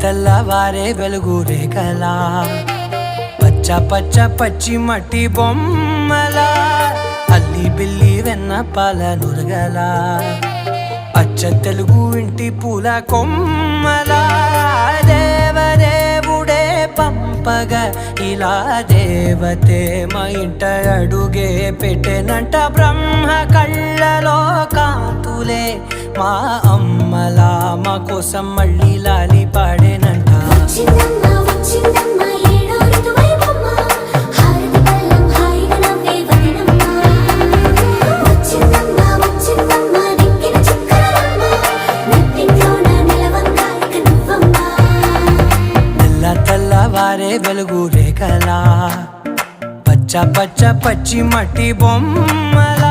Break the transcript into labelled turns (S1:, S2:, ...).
S1: తెల్లవారే వెలుగు రేఖలా పచ్చ పచ్చ పచ్చి మట్టి బొమ్మలా అల్లి బిల్లి వెన్న పాల నురగలా అచ్చ తెలుగు ఇంటి పూల కొమ్మలా దేవదేవుడే పంపగా ఇలా దేవతే మా ఇంట అడుగే పెట్టెనంట బ్రహ్మ కళ్ళలో కాంతులే మా అమ్మలా మా కోసం మళ్ళీ లాలి పాడేనంట తెల్లవారే వెలుగు రేఖలా పచ్చ పచ్చ పచ్చి మట్టి బొమ్మలా